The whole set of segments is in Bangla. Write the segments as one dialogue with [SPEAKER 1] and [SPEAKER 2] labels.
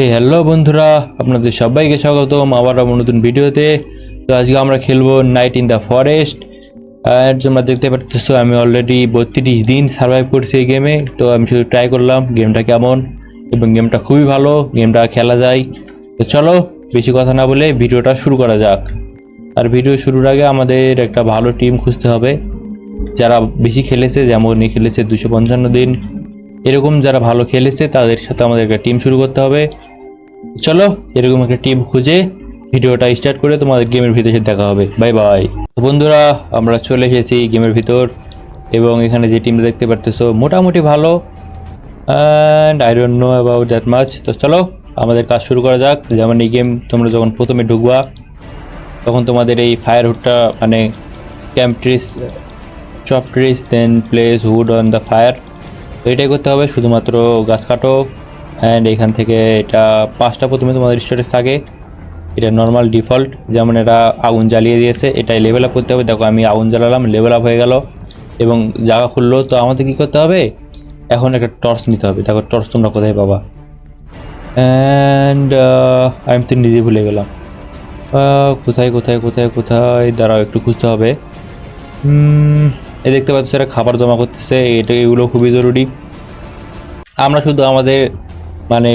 [SPEAKER 1] হ্যালো বন্ধুরা, আপনাদের সবাইকে স্বাগতম আবার আমার নতুন ভিডিওতে। তো আজকে আমরা খেলবো নাইট ইন দ্য ফরেস্ট। আর তোমরা দেখতে পাচ্ছ আমি অলরেডি 32 দিন সার্ভাইভ করছি এই গেমে। তো আমি শুধু ট্রাই করলাম গেমটা কেমন, এবং গেমটা খুবই ভালো, গেমটা খেলা যায়। তো চলো বেশি কথা না বলে ভিডিওটা শুরু করা যাক। আর ভিডিও শুরুর আগে আমাদের একটা ভালো টিম খুঁজতে হবে, যারা বেশি খেলেছে, যেমন খেলেছে 255 দিন, এরকম যারা ভালো খেলেছে তাদের সাথে আমাদের একটা টিম শুরু করতে হবে। চলো এরকম একটা টিম খুঁজে ভিডিওটা স্টার্ট করে তোমাদের গেমের ভিতরে দেখা হবে। Bye bye. তো বন্ধুরা, আমরা চলে এসেছি গেমের ভিতর, এবং এখানে যে টিমটা দেখতে পারতেছো মোটামুটি ভালো, and I don't know about that much. তো চলো আমাদের কাজ শুরু করা যাক। যেমন এই গেম তোমরা যখন প্রথমে ঢুকবা তখন তোমাদের এই ফায়ার হুডটা মানে camp trees, chop trees, then place hood on the fire. তো এটাই করতে হবে, শুধুমাত্র গাছ কাটো। অ্যান্ড এখান থেকে এটা 5টা প্রথমে তোমাদের স্টোরেজ থাকে, এটা নর্মাল ডিফল্ট, যেমন এটা আগুন জ্বালিয়ে দিয়েছে, এটাই লেভেল আপ করতে হবে। দেখো আমি আগুন জ্বালালাম, লেভেল আপ হয়ে গেল এবং জায়গা খুললো। তো আমাদের কি করতে হবে, এখন একটা টর্চ নিতে হবে। দেখো টর্চ তোমরা কোথায় পাবা, অ্যান্ড আমি তো নিজে ভুলে গেলাম কোথায় কোথায় কোথায় কোথায়, দাঁড়াও একটু খুঁজতে হবে। এই দেখতে পাচ্ছ এরা খাবার জমা করতেছে, এগুলো খুবই জরুরি। আমরা শুধু আমাদের মানে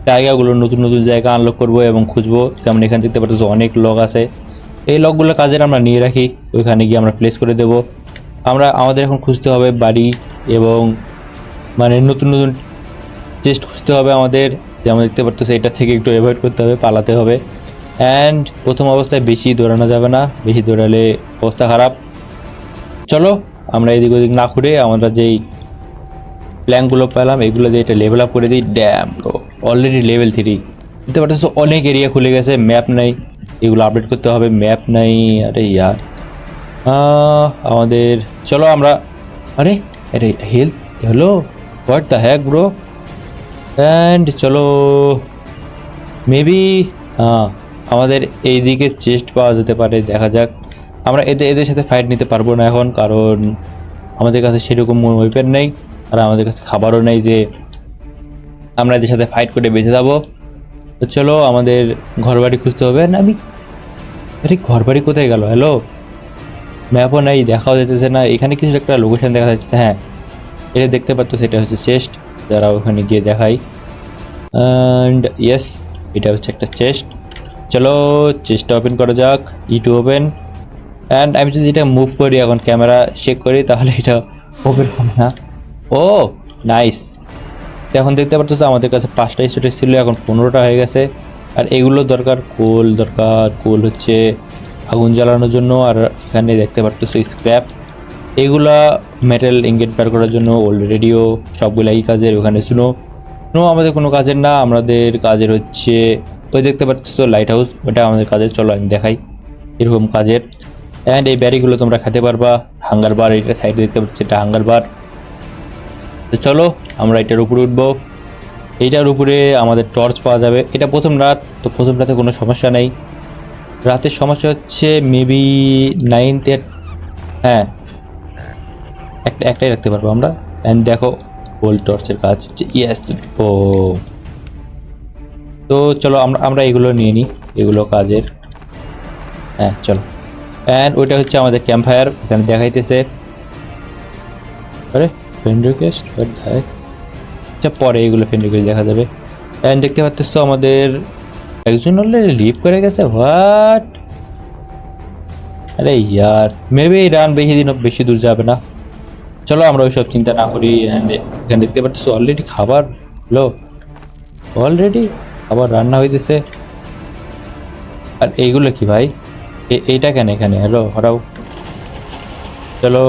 [SPEAKER 1] জায়গাগুলো, নতুন নতুন জায়গা আনলক করব এবং খুঁজবো। যেমন এখানে দেখতে পাচ্ছ অনেক লগ আছে, এই লগগুলো কাজের আমরা নিয়ে রাখি, ওইখানে গিয়ে আমরা প্লেস করে দেব। আমাদের এখন খুঁজতে হবে বাড়ি, এবং মানে নতুন নতুন চেস্ট খুঁজতে হবে আমাদের। যেমন দেখতে পাচ্ছ এটা থেকে একটু অ্যাভয়েড করতে হবে, পালাতে হবে। অ্যান্ড প্রথম অবস্থায় বেশি দৌড়ানো যাবে না, বেশি দৌড়ালে অবস্থা খারাপ। চলো আমরা এদিক ওদিক না ঘুরে আমরা যেই প্ল্যাঙ্কগুলো পেলাম এগুলো দিয়ে এটা লেভেল আপ করে দিই। Damn bro, already level 3। বুঝতে পারতেছো অনেক এরিয়া খুলে গেছে, ম্যাপ নাই, এগুলো আপডেট করতে হবে, ম্যাপ নাই। আরে ইয়ার আমাদের চলো আমরা, আরে আরে health hello, what the hack bro. And চলো মেবি আমাদের এইদিকে চেস্ট পাওয়া যেতে পারে, দেখা যাক। আমরা এদের সাথে ফাইট নিতে পারবো না এখন, কারণ আমাদের কাছে সেরকম ওয়েপেন নেই, আর আমাদের কাছে খাবারও নেই যে আমরা এদের সাথে ফাইট করে বেঁচে যাবো। তো চলো আমাদের ঘরবাড়ি খুঁজতে হবে। না আমি, আরে ঘরবাড়ি কোথায় গেল? হ্যালো, ম্যাপও নেই, দেখাও যেতেছে না। এখানে কিছু একটা লোকেশন দেখা যাচ্ছে, হ্যাঁ এটা দেখতে পাচ্ছ, সেটা হচ্ছে চেস্ট। যারা ওখানে গিয়ে দেখাই, অ্যান্ড ইয়েস এটা হচ্ছে একটা চেস্ট। চলো চেস্টটা ওপেন করা যাক, টু ওপেন। অ্যান্ড আমি যদি এটা মুভ করি, এখন ক্যামেরা চেক করি, তাহলে এটা ওপেন হবে না। ও নাইস। এখন দেখতে পাচ্ছ আমাদের কাছে 5টা স্টোরেজ ছিল, এখন 15টা হয়ে গেছে। আর এগুলো দরকার, কোল দরকার, কোল হচ্ছে আগুন জ্বালানোর জন্য। আর এখানে দেখতে পাচ্ছ স্ক্র্যাপ, এগুলা মেটাল ইনগেট বের করার জন্য। ওল্ড রেডিও, সবগুলাই কাজের। ওখানে স্নো আমাদের কোনো কাজের না, আমাদের কাজের হচ্ছে ওই দেখতে পাচ্ছ লাইট হাউস, ওটা আমাদের কাজের। চলো আমি দেখাই এরকম কাজের। অ্যান্ড এই ব্যারিগুলো তোমরা খেতে পারবা। হাঙ্গার বার, এটা সাইডে দেখতে পাচ্ছ, এটা হাঙ্গার বার। তো চলো আমরা এটার উপরে উঠবো। এইটার উপরে আমাদের টর্চ পাওয়া যাবে। এটা প্রথম রাত, তো প্রথম রাতে কোনো সমস্যা নেই। রাতের সমস্যা হচ্ছে মেবি 9th, হ্যাঁ একটাই রাখতে পারবো আমরা। অ্যান্ড দেখো গোল্ড টর্চের কাজ, ইয়েস। ও তো চলো আমরা এগুলো নিয়ে নিই, এগুলো কাজের। হ্যাঁ চলো। অ্যান্ড ওইটা হচ্ছে আমাদের ক্যাম্প ফায়ার, এখানে দেখাইতেছে। আরে ফ্রেন্ড রিকোয়েস্ট, আচ্ছা পরে এগুলো ফ্রেন্ড রিকোয়েস্ট দেখা যাবে। অ্যান্ড দেখতে পাচ্ছ আমাদের একজন অলরেডি লিভ করে গেছে। হোয়াট, আরে ইয়ার মেবি রান বেশি দূর যাবে না। চলো আমরা ওইসব চিন্তা না করি। অ্যান্ড এখানে দেখতে পাচ্ছ অলরেডি খাবার, হ্যালো অলরেডি খাবার রান্না হইতেছে। আর এইগুলো কি ভাই, এইটা কেন এখানে? হ্যালো হরাও। চলো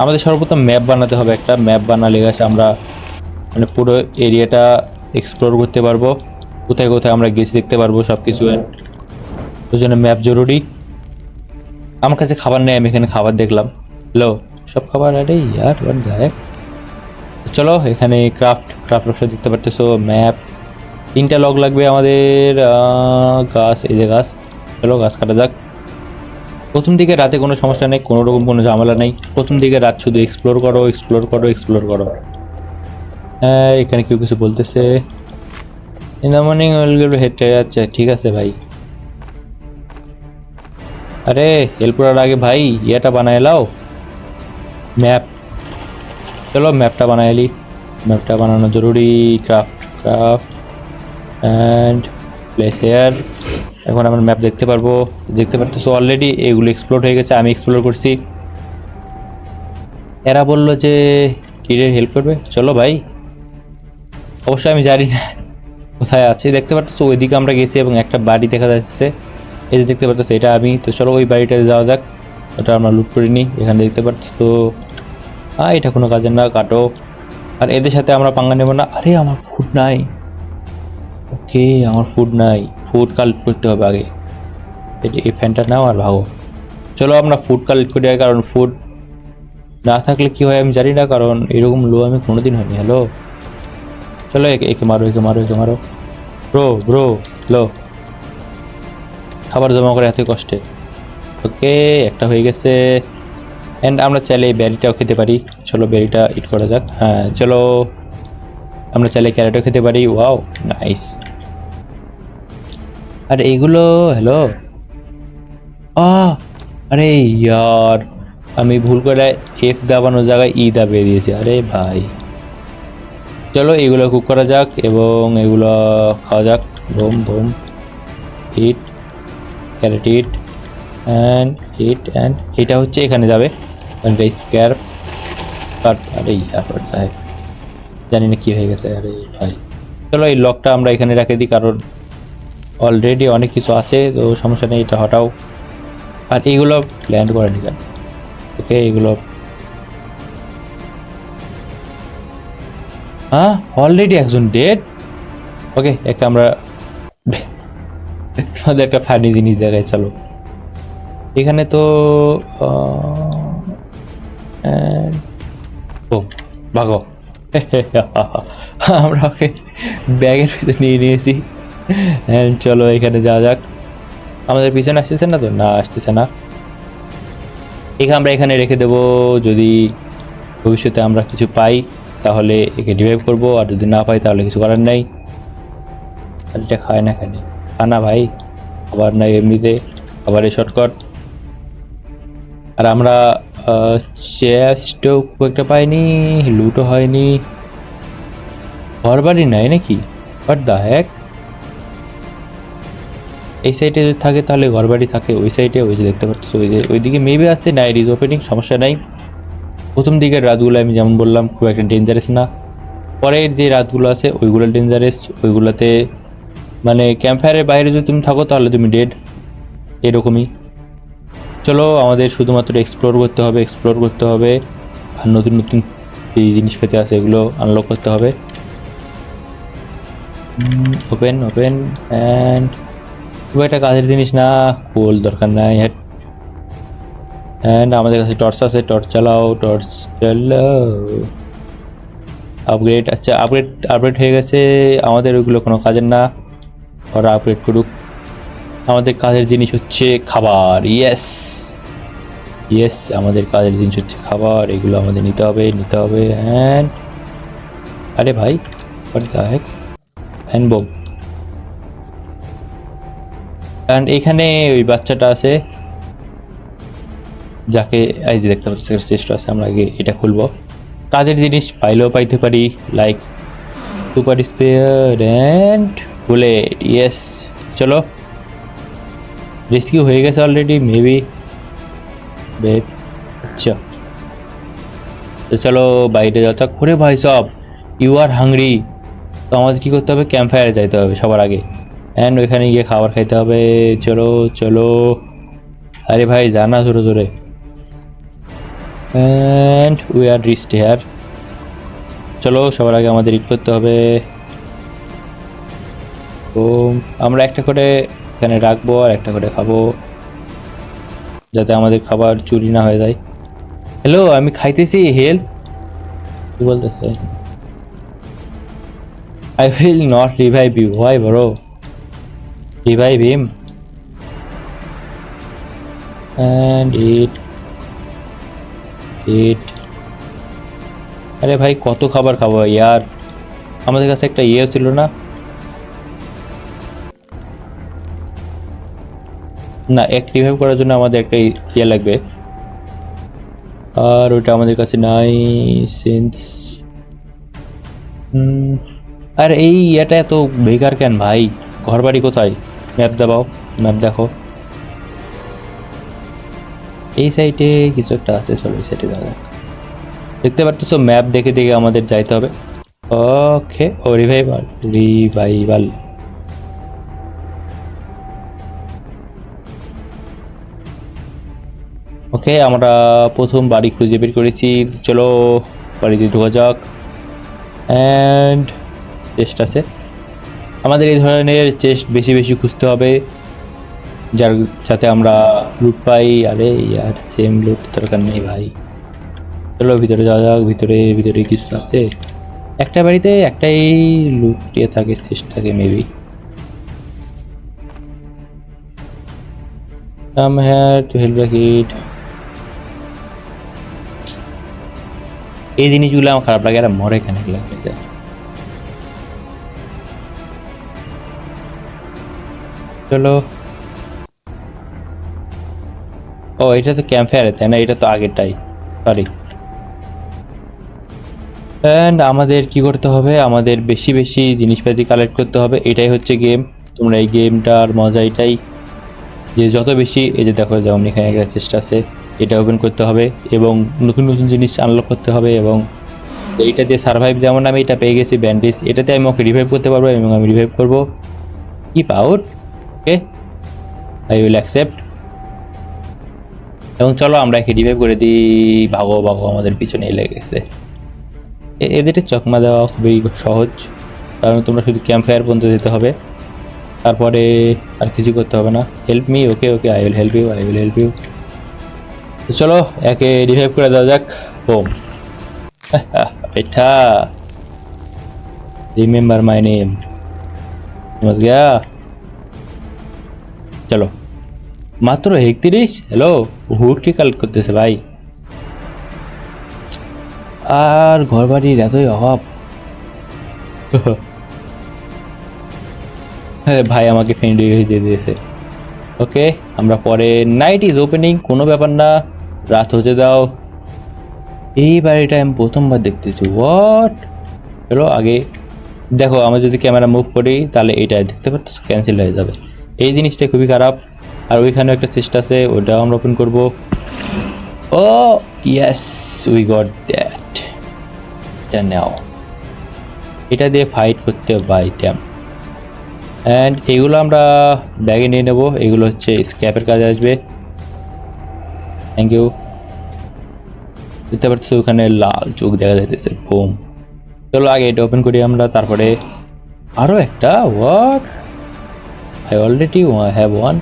[SPEAKER 1] আমাদের সর্বপ্রথম ম্যাপ বানাতে হবে, একটা ম্যাপ বানালে গেছে আমরা মানে পুরো এরিয়াটা এক্সপ্লোর করতে পারবো, কোথায় কোথায় আমরা গেছি দেখতে পারবো সব কিছু। ওই জন্য ম্যাপ জরুরি। আমার কাছে খাবার নেই, আমি এখানে খাবার দেখলাম। হ্যালো সব খাবার, আরে ইয়ার হোয়াট দ্য হেক। চলো এখানে ক্রাফট অপশন দেখতে পারতেছো, ম্যাপ। 3টা লগ লাগবে আমাদের, গাছ, এই যে গাছ। চলো গাছ কাটা যাক। প্রথম দিকে রাতে কোনো সমস্যা নেই, কোনো রকম কোনো ঝামেলা নেই। প্রথম দিকে রাত শুধু এক্সপ্লোর করো, এক্সপ্লোর করো, এক্সপ্লোর করো। হ্যাঁ, এখানে কেউ কিছু বলতেছে। ইন দ্য মর্নিং উইল হেঁটে যাচ্ছে, ঠিক আছে ভাই। আরে হেল্প করার আগে ভাই ইয়েটা বানায় লাও, ম্যাপ। চলো ম্যাপটা বানাইলি, ম্যাপটা বানানো জরুরি। Craft craft and place here. এখন আমরা ম্যাপ দেখতে পারবো, দেখতে পারতেছো অলরেডি এগুলো এক্সপ্লোর হয়ে গেছে, আমি এক্সপ্লোর করছি। এরা বললো যে কিরের হেল্প করবে, চলো ভাই। অবশ্যই আমি জানি না কোথায় আছে, দেখতে পারতেছো ওইদিকে আমরা গেছি এবং একটা বাড়ি দেখা যাচ্ছে, এই যে দেখতে পারতেছো এটা আমি। তো চলো ওই বাড়িটাতে যাওয়া যাক, ওটা আমরা লুট করিনি। এখানে দেখতে পারতেছো এটা কোনো কাজের না, কাটো। আর এদের সাথে আমরা পাঙ্গা নেব না। আরে আমার ফুড নাই, ওকে আমার ফুড নাই, ফুড কালেক্ট করতে হবে আগে। এই ফ্যানটা নাও আর ভাগো। চলো আমরা ফুড কালেক্ট করি আগে, কারণ ফুড না থাকলে কি হয় আমি জানি না, কারণ এরকম লো আমি কোনোদিন হয়নি। হ্যালো, চলো একে মারো, একে মারো, একে মারো। ব্রো ব্রো লো, খাবার জমা করে এত কষ্টে। ওকে, একটা হয়ে গেছে। অ্যান্ড আমরা চাইলে এই বেরিটাও খেতে পারি। চলো বেরিটা ইট করা যাক। হ্যাঁ চলো, আমরা চাইলে ক্যারেটও খেতে পারি। Wow nice. আর এইগুলো হ্যালো, আরে ইয়ার আমি ভুল করে এফ দাবানোর জায়গায় ই দাবিয়ে দিয়েছি। আরে ভাই চলো এগুলো কুক করা যাক এবং এগুলো খাওয়া যাক। Bomb bomb, hit, carrot hit and hit, and এটা হচ্ছে এখানে যাবে। স্ক্যার কাট। আরে ইয়ার জানি না কি হয়ে গেছে। আরে ভাই চলো এই লকটা আমরা এখানে রেখে দিই, কারণ অলরেডি অনেক কিছু আছে, তো সমস্যা নেই, এটা হটাও। আর এইগুলো ল্যান্ড করেনি কেন? ওকে এগুলো অলরেডি একজন ডেড। ওকে একটা আমরা তোমাদের একটা ফানি জিনিস দেখাই, চলো। এখানে তো ও ভাগো। আমরা ওকে ব্যাগের ভিতরে নিয়ে নিয়েছি। চলো এখানে যাওয়া যাক। আমাদের পিছনে আসতেছে না তো? না আসতেছে না। আমরা এখানে রেখে দেব, যদি ভবিষ্যতে আমরা কিছু পাই তাহলে একে রিভাইভ করবো, আর যদি না পাই তাহলে কিছু করার নেই। এটা খায় না কেন? খানা ভাই, খাবার নাই এমনিতে, খাবারের শর্টকাট। আর আমরা চেস্টও খুব একটা পাইনি, লুটও হয়নি, ঘর বাড়ি নাই নাকি? বাট দা হ্যাক, এই সাইডে যদি থাকে তাহলে ঘর বাড়ি থাকে ওই সাইডে, ওই যে দেখতে পাচ্ছ ওইদিকে মেবি আছে। নাইট ইজ ওপেনিং, সমস্যা নাই। প্রথম দিকের রাতগুলো আমি যেমন বললাম খুব একটা ডেঞ্জারাস না, পরের যে রাতগুলো আছে ওইগুলো ডেঞ্জারাস। ওইগুলোতে মানে ক্যাম্পফায়ারের বাইরে যদি তুমি থাকো তাহলে তুমি ডেড, এরকমই। চলো আমাদের শুধুমাত্র এক্সপ্লোর করতে হবে, এক্সপ্লোর করতে হবে, আর নতুন নতুন এই জিনিস পেতে আছে এগুলো আনলক করতে হবে। ওপেন ওপেন অ্যান্ড খুব একটা কাজের জিনিস না, কোল দরকার নাই। অ্যান্ড আমাদের কাছে টর্চ আছে, টর্চ চালাও, টর্চ চালাও। আপগ্রেড, আচ্ছা আপগ্রেড আপগ্রেড হয়ে গেছে আমাদের, ওইগুলো কোনো কাজের না, ওরা আপগ্রেড করুক। আমাদের কাজের জিনিস হচ্ছে খাবার। ইয়েস ইয়েস, আমাদের কাজের জিনিস হচ্ছে খাবার, এগুলো আমাদের নিতে হবে নিতে হবে। অ্যান্ড আরে ভাই what the heck, hand bomb. And এখানে ওই বাচ্চাটা আছে যাকে এই যে দেখতে পাচ্ছি চেষ্ট আছে, আমরা আগে এটা খুলবো। কাজের জিনিস পাইলেও পাইতে পারি, like super spare and bullet. Yes চলো, রেস্কিউ হয়ে গেছে অলরেডি মেবি। বেট, আচ্ছা তো চলো বাইরে যাওয়া যাক। ওরে ভাই সব ইউ আর হাংরি, তো আমাদের কী করতে হবে? ক্যাম্প ফায়ারে যাইতে হবে সবার আগে, অ্যান্ড ওইখানে গিয়ে খাবার খাইতে হবে। চলো চলো, আরে ভাই জানা জোরে জোরে। And we are reached here. চলো সবার আগে আমাদের ইট করতে হবে। তো আমরা একটা করে এখানে রাখবো আর একটা করে খাবো, যাতে আমাদের খাবার চুরি না হয়ে যায়। হ্যালো, আমি খাইতেছি হেলথ, কি বলতেছে? I will not revive you. Why bro? Revive him and eat. আরে ভাই কত খাবার খাবো ইয়ার, আমাদের কাছে একটা ইয়ে ছিল না, না এক রিভাইভ করার জন্য আমাদের একটা ইয়ে লাগবে, আর ওটা আমাদের কাছে নাই সিন্স। আর এই ইয়েটা এত বেকার কেন ভাই? ঘর বাড়ি কোথায়? ম্যাপ দাবাও, ম্যাপ দেখো। এই সাইডে কিছু একটা আছে, চলো এই সাইডে যাওয়া যাক। দেখতে পারতেছো ম্যাপ দেখে দেখে আমাদের যাইতে হবে। ওকে, ও রিভাইভাল রিভাইভাল। ওকে, আমরা প্রথম বাড়ি খুঁজে বের করেছি, চলো বাড়িতে ঢোকা যাক। অ্যান্ড চেস্ট আছে, আমাদের এই ধরনের চেস্ট বেশি বেশি খুঁজতে হবে, যার সাথে আমরা লুট পাই। আরে ইয়ার সেম লুট দরকার নেই ভাই, চলো ভিতরে যাওয়া যাক। ভিতরে ভিতরে কিছু আছে, একটা বাড়িতে একটাই লুট দিয়ে থাকে, চেস্ট থাকে maybe. Come here to help the kid. এই জিনিসগুলো আমার খারাপ লাগে, আর মরে কেন লাগে। চলো, ও এটা তো ক্যাম্প ফায়ারে তাই না, এটা তো আগেরটাই, সরি। অ্যান্ড আমাদের কি করতে হবে, আমাদের বেশি বেশি জিনিসপাতি কালেক্ট করতে হবে, এটাই হচ্ছে গেম। তোমরা এই গেমটার মজা এটাই যে যত বেশি, এই যে দেখো যেমন এখানে একটা চেষ্টা আছে, এটা ওপেন করতে হবে এবং নতুন নতুন জিনিস আনলক করতে হবে। এবং এইটা দিয়ে সার্ভাইভ, যেমন আমি এটা পেয়ে গেছি ব্যান্ডেজ, এটাতে আমি ওকে রিভাইভ করতে পারবো এবং আমি রিভাইভ করবো। Keep out, okay I will accept. এবং চলো আমরা একে রিভাইভ করে দিই। ভাগো ভাগো, আমাদের পিছনে লেগে গেছে। এদের চকমা দেওয়া খুবই সহজ, কারণ তোমরা শুধু ক্যাম্প ফায়ার পর্যন্ত যেতে হবে, তারপরে আর কিছু করতে হবে না। Help me, okay okay I will help you, I will help you. তো চলো একে রিভাইভ করে দেওয়া যাক। হোম বেটা, রিমেম্বার মাই নেম, समझ गया। চলো, মাত্র 31। হ্যালো, হুড কি কালেক্ট করতেছে ভাই, আর ঘর বাড়ির এতই অভাব। হ্যাঁ ভাই, আমাকে ফ্রেন্ড দিয়ে দিয়েছে। ওকে, আমরা পরে নাইট ইজ ওপেনিং, কোনো ব্যাপার না, রাত হতে দাও। এই বাড়িটা আমি প্রথমবার দেখতেছি, হোয়াট। চলো আগে দেখো, আমরা যদি ক্যামেরা মুভ করি তাহলে এটা দেখতে পাচ্ছ ক্যান্সেল হয়ে যাবে, এই জিনিসটা খুবই খারাপ। আর ওইখানেও একটা চেষ্টা আছে, ওটাও আমরা ওপেন করবো। ও ইয়েস, উই গট দ্যাট। এটা নাও, এটা দিয়ে ফাইট করতে হবে আইটেম। অ্যান্ড এগুলো আমরা ব্যাগে নিয়ে নেবো, এগুলো হচ্ছে স্ক্র্যাপের কাজে আসবে। Thank you. দেখতে পাচ্ছ ওখানে লাল চোখ দেখা যাইতেছে, বুম। চলো আগে এটা ওপেন করি আমরা, তারপরে আরও একটা। What, I already have one.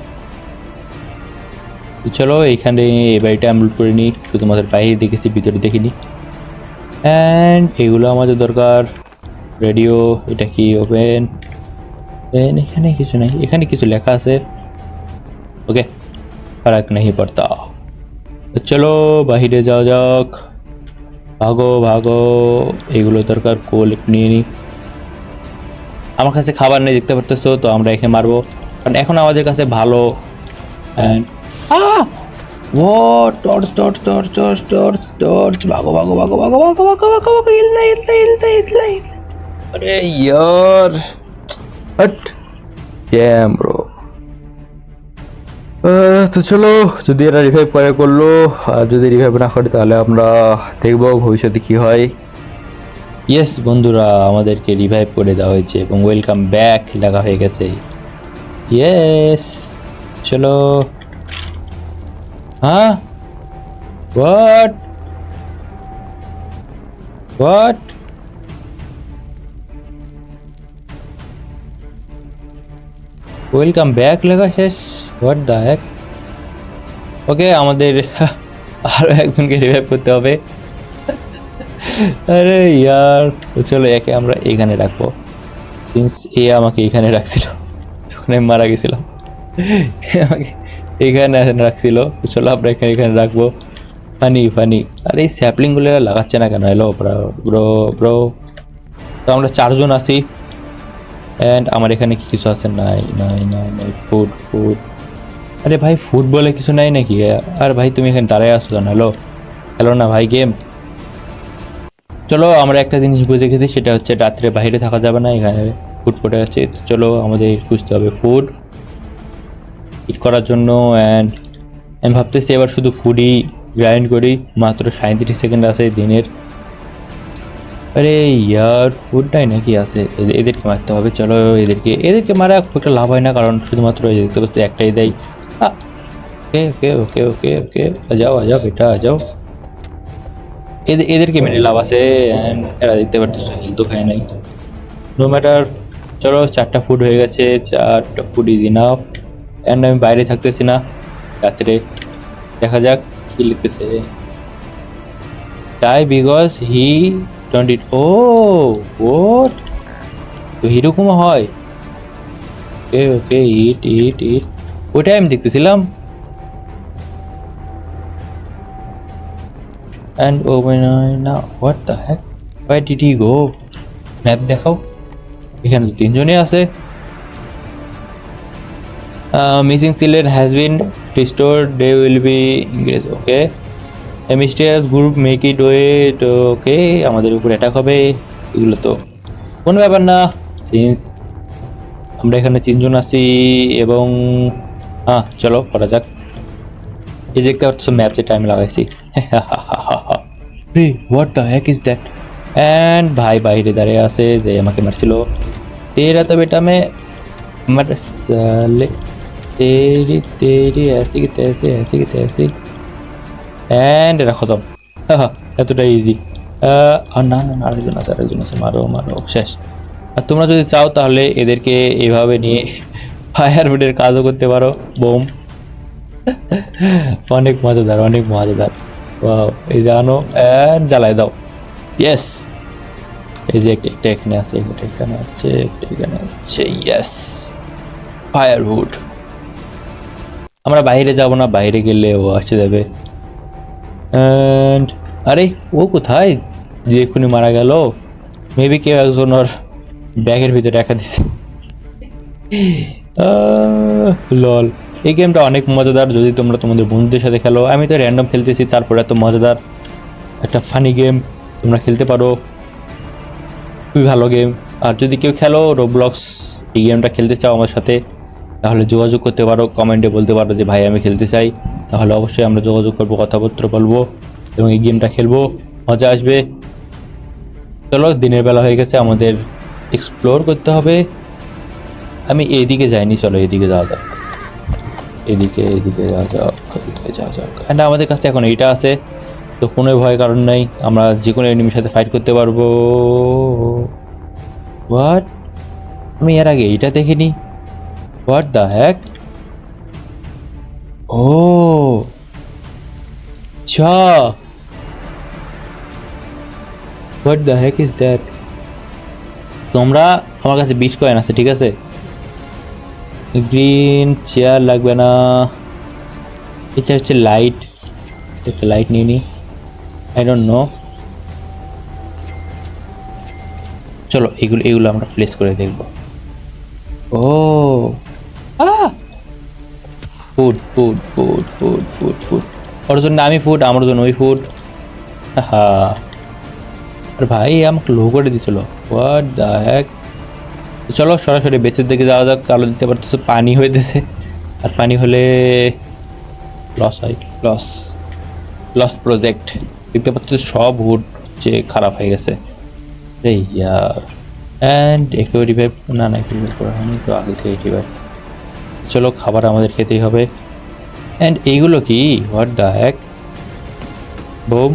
[SPEAKER 1] চলো এইখানে এই বাড়িটা আমি লুট করে নিই, শুধুমাত্র বাইরে দেখেছি, ভিতরে দেখিনি। অ্যান্ড এগুলো আমাদের দরকার। রেডিও, এটা কি ওপেন? এখানে কিছু নেই, এখানে কিছু লেখা আছে, ওকে ফারাক नहीं पड़ता। চলো বাহিরে যাওয়া যাক, ভাগো ভাগো। এগুলো দরকার, কোল একটু নিয়ে নিই। আমার কাছে খাবার নেই দেখতে পারতেছো, তো আমরা এখানে মারবো, কারণ এখন আমাদের কাছে ভালো। ও torch torch torch torch torch torch, ভাগো ভাগো ভাগো ভাগো ভাগো ভাগো ভাগো ভাগো, হিলতে হিলতে হিলতে হিলতে। আরে ইয়ার, হট ড্যাম ব্রো। তো চলো, যদি এরা রিভাইভ করে করলো, আর যদি রিভাইভ না করে তাহলে আমরা দেখবো ভবিষ্যতে কি হয়। ইয়েস বন্ধুরা, আমাদেরকে রিভাইভ করে দেওয়া হয়েছে এবং ওয়েলকাম ব্যাক লেখা হয়ে গেছে। ইয়েস, চলো। হ্যাঁ, হোয়াট হোয়াট, ওয়েলকাম ব্যাক লেখা শেষ, হোয়াট দ্য হেক। ওকে, আমাদের আরো একজনকে রিভাইভ করতে হবে। আরে ইয়ার, চলো একে আমরা এখানে রাখবো, সিন্স এ আমাকে এখানে রাখছিল যখন আমি মারা গেছিলাম, আমাকে এখানে রাখছিল। চলো আমরা এখানে এখানে রাখবো। ফানি ফানি, আর এই স্যাপলিংগুলো লাগাচ্ছে না কেন? হ্যালো ব্রো ব্রো, তো আমরা 4 জন আছি। অ্যান্ড আমার এখানে কি কিছু আছে? নাই নাই নাই নাই, ফুড ফুড। আরে ভাই ফুড বলে কিছু নাই নাকি? আর ভাই তুমি এখানে দাঁড়ায় আসছো কেন? হ্যালো হ্যালো না ভাই গেম। চলো আমরা একটা জিনিস বুঝে গেছি, সেটা হচ্ছে রাত্রে বাইরে থাকা যাবে না, এখানে ফুড পড়ে আছে। তো চলো আমাদের খুঁজতে হবে ফুড ইট করার জন্য। অ্যান্ড আমি ভাবতেছি এবার শুধু ফুডই গ্রাইন্ড করি, মাত্র 37 সেকেন্ড আছে দিনের। আরে ইয়ার ফুড নাই নাকি? আছে, এদেরকে মারতে হবে। চলো এদেরকে মারা খুব একটা লাভ হয় না, কারণ শুধুমাত্র দেখতে পাচ্ছি একটাই দেয়। ওকে ওকে ওকে ওকে ওকে, আজাও আজাও বেটা আজাও। এদেরকে মেরে লাভ আছে, and এরা দেখতে পারতেছো হেলথও খায় নাই। নো ম্যাটার, চলো 4টা ফুড হয়ে গেছে, 4টা ফুড ইজ ইনাফ। অ্যান্ড আমি বাইরে থাকতেছি না রাত্রে, দেখা যাক কি লিখতেছে। তাই বিকজ হি ডোন্ট ইট। ও ওট, তো এরকম হয়? ওকে ওকে, ইট ইট ইট, ওইটাই আমি দেখতেছিলাম। And oh no, what the heck, why did he go? Map দেখাও, এখানে তো 3জনই আছে। Missing children has been restored, they will be ইংরেজ। Okay, a mysterious group make it way তো। ওকে, আমাদের উপর অ্যাটাক হবে, এগুলো তো কোনো ব্যাপার না, সিন্স আমরা এখানে 3জন আছি। এবং হ্যাঁ চলো করা যাক। এই দেখতে পাচ্ছ ম্যাপ যেটা আমি লাগাইছি। What the heck is that? And ভাই বাইরে দাঁড়িয়ে আছে যে আমাকে মারছিল। তেরা তো বেটা মে मर साले, तेरी तेरी ऐसी की तैसी এন্ড এটা খতম। এতটা ইজি। আর না না না, আরেকজন আছে, মারো মারো, শেষ। আর তোমরা যদি চাও তাহলে এদেরকে এভাবে নিয়ে ফায়ার ব্রিগেডের কাজও করতে পারো। বোম, অনেক মজাদার অনেক মজাদার। ওয়াও, এই জানো এন্ড জ্বালায় দাও। ইয়েস, এই যে একটা এখানে আছে, একটা এখানে আছে, একটা এখানে আছে। Yes, firewood. আমরা বাইরে যাব না, বাইরে গেলে ও আসতে যাবে। অ্যান্ড আরে ও কোথায় যে এক্ষুনি মারা গেল? মেবি কেউ একজন ওর ব্যাগের ভিতরে রাখা দিছে। লল, এই গেমটা অনেক মজাদার যদি তোমরা তোমাদের বন্ধুদের সাথে খেলো। আমি তো র্যান্ডম খেলতেছি, তারপরে এত মজাদার একটা ফানি গেম তোমরা খেলতে পারো, খুবই ভালো গেম। আর যদি কেউ খেলো রোবলক্স, এই গেমটা খেলতে চাও আমার সাথে, তাহলে যোগাযোগ করতে পারো, কমেন্টে বলতে পারো যে ভাই আমি খেলতে চাই। তাহলে অবশ্যই আমরা যোগাযোগ করবো, কথাবার্তা বলবো এবং এই গেমটা খেলবো, মজা আসবে। চলো দিনের বেলা হয়ে গেছে, আমাদের এক্সপ্লোর করতে হবে। আমি এইদিকে যাইনি, চলো এদিকে যাওয়া যাক। এদিকে যাওয়া যাক, এদিকে যাওয়া যাক। হ্যাঁ, আমাদের কাছে এখন এইটা আছে, তো কোনো ভয় কারণ নাই, আমরা যে কোনো এনিমির সাথে ফাইট করতে পারবো। হোয়াট, আমি এর আগে এইটা দেখিনি। What the heck? ও আচ্ছা, what the heck is that? তোমরা, আমার কাছে 20 কয়েন আছে, ঠিক আছে। গ্রিন চেয়ার লাগবে না, এটা হচ্ছে লাইট, একটা লাইট নিয়ে নি। আই ডোন্ট নো, চলো এগুলো আমরা প্লেস করে দেখবো। ও food food food food food food, ওর জন্য আমি ফুড, আমার জন্য ওই ফুড। হা, আর ভাই আমাকে লো করে দিছিল। What the hack? চলো সরাসরি বেচের দিকে যাওয়া যাক, কালো দিতে পারতেছে পানি হইতেছে, আর পানি হলে লস হয়, লস লস প্রজেক্ট। দেখতে পাচ্ছ সব হুড যে খারাপ হয়ে গেছে রে ইয়ার। অ্যান্ড একেও রিভাইভ, না না একে রিভাইভ করা হয়নি তো, আগে থেকে রিভাইভ। চলো খাবার আমাদের খেতেই হবে। অ্যান্ড এইগুলো কি? What the hack? বোম,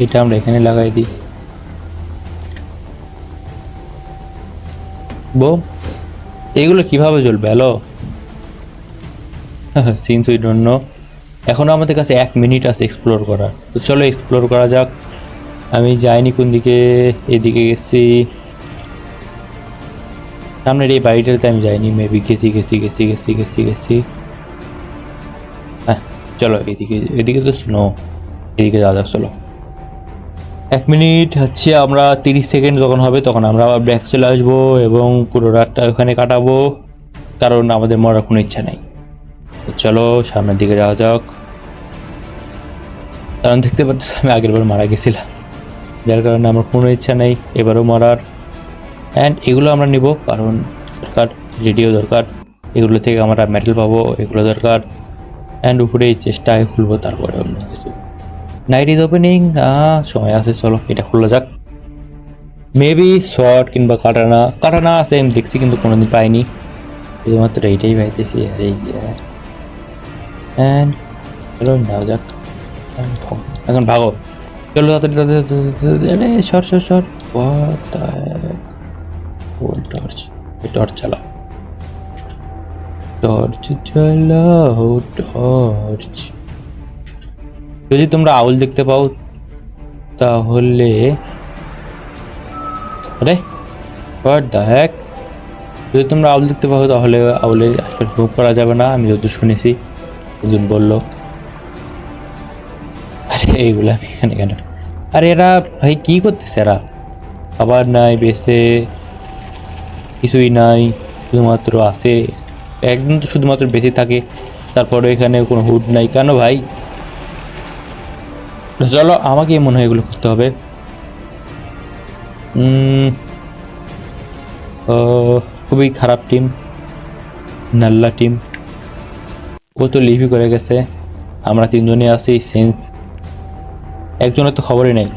[SPEAKER 1] এটা আমরা এখানে লাগাই দিই। বোম, এগুলো কিভাবে জ্বলবে? Hello, since we don't know. এখনো আমাদের কাছে 1 মিনিট আছে এক্সপ্লোর করার, তো চলো এক্সপ্লোর করা যাক। আমি যাইনি কোন দিকে, এদিকে গেছি, সামনের এই বাড়িটাতে আমি যাইনি, মেবি গেছি। হ্যাঁ চলো এদিকে তো স্নো, এদিকে যাওয়া যাক চলো। 1 মিনিট হচ্ছে, আমরা 30 সেকেন্ড যখন হবে তখন আমরা আবার ব্যাক চলে আসবো এবং পুরো রাতটা ওখানে কাটাবো, কারণ আমাদের মরার কোনো ইচ্ছা নেই। তো চলো সামনের দিকে যাওয়া যাক। কারণ দেখতে পাচ্ছি আমি আগের বার মারা গেছিলাম, যার কারণে আমার কোনো ইচ্ছা নেই এবারও মরার। অ্যান্ড এগুলো আমরা নিব কারণ দরকার, রেডিও দরকার, এগুলো থেকে আমরা মেটাল পাবো, এগুলো দরকার। অ্যান্ড উপরে এই চেষ্টায় খুলবো, তারপরে অন্য কিছু। নাইট ইজ ওপেনিং, সময় আছে, চলো এটা খোলা যাক। মেবি শর্ট কিংবা কাটানা, কাটানা আছে আমি দেখছি কিন্তু কোনোদিন পাইনি, শুধুমাত্র এইটাই পাইতেছি। আর এই অ্যান্ড চলো নেওয়া যাক। এখন ভাগো, চলো তাড়াতাড়ি তাড়াতাড়ি, short short short. Torch, torch চালাও, টর্চ চালাও, টর্চ। যদি তোমরা আউল দেখতে পাও তাহলে, আরে হোয়াট দ্য হ্যাক, যদি তোমরা আউল দেখতে পাও তাহলে আউলের আসলে মুভ করা যাবে না, আমি যত শুনেছি একজন বললো। আরে এইগুলো আমি এখানে কেন? আরে এরা ভাই কি করতেছে এরা? খাবার নাই, বেসে কিছুই নাই, শুধুমাত্র আছে একদম, তো শুধুমাত্র বেঁচে থাকে, তারপরে এখানে কোনো হুড নাই কেন ভাই? চলো আমাকে মনে হয় এগুলো করতে হবে। খুবই খারাপ টিম, নাল্লা টিম। ও তো লিভই করে গেছে, আমরা তিনজনই আছি। সেন্স একজনের তো খবরই নেই।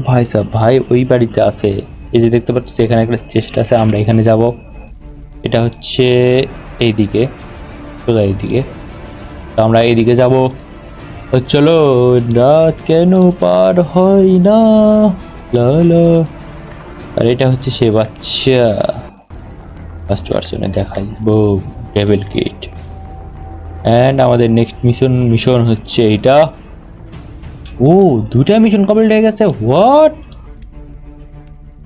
[SPEAKER 1] ভাই সাহেব, ভাই ওই বাড়িতে আছে, এই যে দেখতে পাচ্ছি এখানে একটা চেষ্টা আছে, আমরা এখানে যাব। এটা হচ্ছে এইদিকে, সোজা এইদিকে, তো আমরা এইদিকে যাব। চলো, রাত কেন পার হয় না, লালা। আর এটা হচ্ছে সে বাচ্চা, ফার্স্ট পার্সনে দেখাই, বো ডেভিল কিড। অ্যান্ড আমাদের নেক্সট মিশন হচ্ছে এইটা। ও, 2টা মিশন কমপ্লিট হয়ে গেছে, what?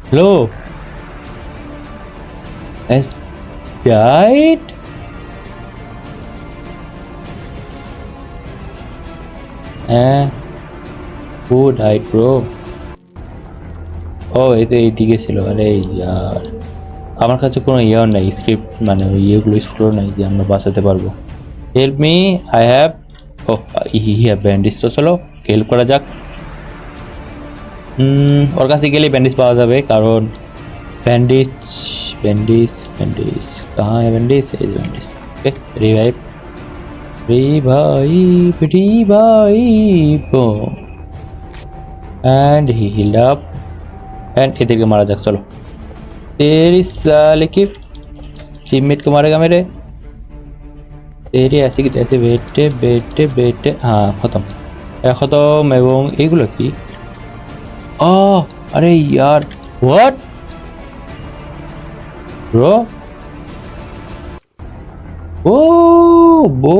[SPEAKER 1] Hello, has died? Who died, bro? ও এতে এইদিকে ছিল। আরে ইয়ার, আমার কাছে কোনো ইয়েও নাই, স্ক্রিপ্ট মানে ইয়েগুলো স্ক্রোল নাই যে আমরা বাঁচাতে পারবো। Help me, I have, oh he have bandage. তো চলো হেল্প করা যাক। ওর কাছে গেলে ব্যান্ডেজ পাওয়া যাবে, কারণ ব্যান্ডেজ ব্যান্ডেজ ব্যান্ডেজ কাহা है ব্যান্ডেজ? এই bandage. Okay, revive revive revive, and he healed up. And इधर के मारा जाए, चलो। तेरी साले की टीममेट को मारेगा मेरे, तेरी ऐसे की तैसे। बेटे बेटे बेटे, हाँ खत्म खत्म। এবং এইগুলো কি? আরে यार, व्हाट ব্রো? ও বো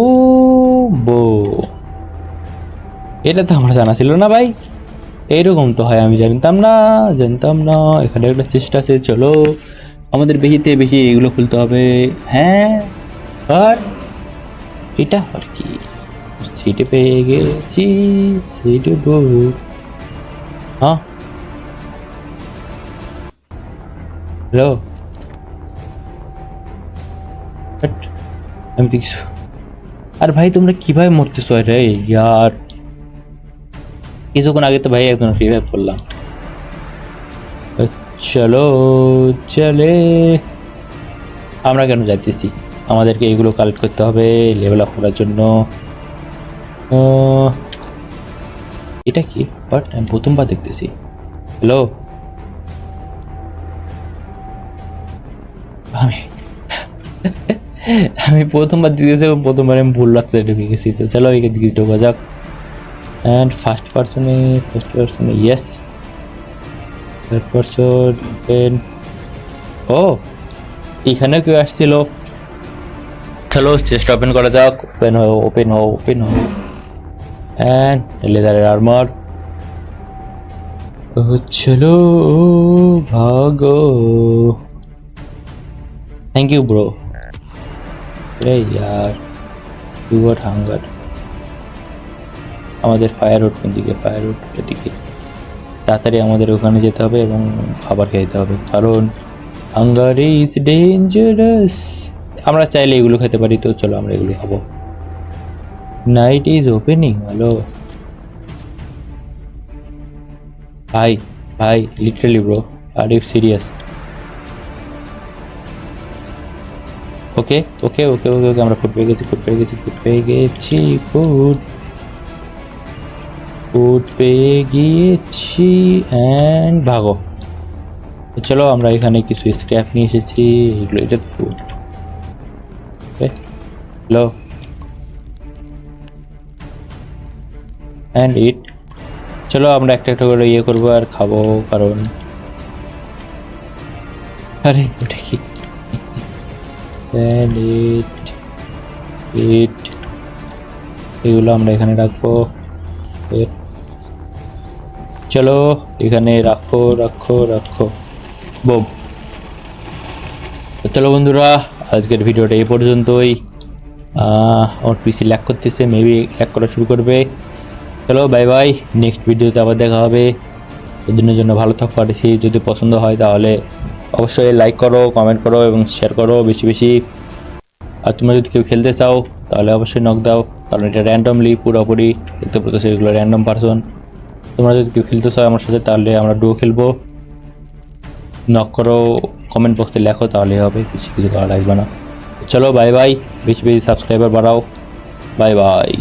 [SPEAKER 1] বো, এটা তো আমার জানা ছিল না ভাই, এইরকম তো হয় আমি জানতাম না, জানতাম না। এখানে একটা চেষ্টা আছে, চলো আমাদের বেশিতে বেশি এগুলো খুলতে হবে। হ্যাঁ, আর এটা আর কি, সিটে পেয়ে গেছি, সিটে বউ। হ্যাঁ হ্যালো, আমি তো কিছু, আর ভাই তোমরা কিভাবে মরতেছো রে ইয়ার? কিছুক্ষণ আগে তো ভাই একজন রিভাইভ করলাম। চলো চলে, আমরা কেন যাইতেছি? আমাদেরকে এগুলো কালেক্ট করতে হবে লেভেল আপ করার জন্য। এটা কি? বাট আমি প্রথমবার দেখতেছি। হ্যালো, আমি আমি প্রথমবার দিতেছি, প্রথমবার আমি ভুল রাস্তায় ঢুকে গেছি। তো চলো এখান দিকে ঢোকা যাক। and first person yes, third person then, oh এখানে কেউ আসছিল। চলো চেস্ট ওপেন করা যাক। ওপেন হও ওপেন হও ওপেন হও। and লেদারের আর্মার। চলো ভাগো। Thank you bro. আরে यार, you got hunger। আমাদের ফায়ার রোড কোন দিকে? ফায়ার রোড এদিকে। তাড়াতাড়ি আমাদের ওখানে যেতে হবে এবং খাবার খেতে হবে, কারণ হাঙ্গার ইজ ডেঞ্জারাস। আমরা চাইলে এগুলো খেতে পারি, তো চলো আমরা এগুলো খাবো। Night is opening. হ্যালো ভাই, ভাই literally bro, are you serious? Okay okay okay okay okay, আমরা ফুড পেয়ে গেছি, ফুড পেয়ে গেছি, ফুড পেয়ে গেছি, ফুড ফুড পেয়ে গিয়েছি। অ্যান্ড ভাগো। চলো আমরা এখানে কিছু স্ক্র্যাপ নিয়ে এসেছি, এগুলো এটা তো ফুড। Hello and it. চলো আমরা একটা একটা করে ইয়ে করবো আর খাবো, কারণ আরে ওটা কি? অ্যান্ড ইট ইট, এগুলো আমরা এখানে রাখবো। চলো এখানে রাখো রাখো রাখো, বোম। চলো বন্ধুরা, আজকের ভিডিওটা এই পর্যন্তই। আমার পিসি ল্যাগ করতেছে, মেবি ল্যাগ করা শুরু করবে। চলো বাই বাই, নেক্সট ভিডিওতে আবার দেখা হবে। এদিনের জন্য ভালো থাকো, আর যদি পছন্দ হয় তাহলে অবশ্যই লাইক করো, কমেন্ট করো এবং শেয়ার করো বেশি বেশি। আর তোমরা যদি কেউ খেলতে চাও তাহলে অবশ্যই নক দাও, কারণ এটা র্যান্ডমলি পুরোপুরি দেখতে পাচ্ছ, এগুলো র্যান্ডম পারসন। তোমরা যদি কেউ খেলতে চাও আমার সাথে তাহলে আমরা ডুও খেলবো। নক করো, কমেন্ট বক্সে লেখো, তাহলেই হবে, বেশি কিছু করা লাগবে না। চলো বাই বাই, বেশি বেশি সাবস্ক্রাইবার বাড়াও। Bye bye.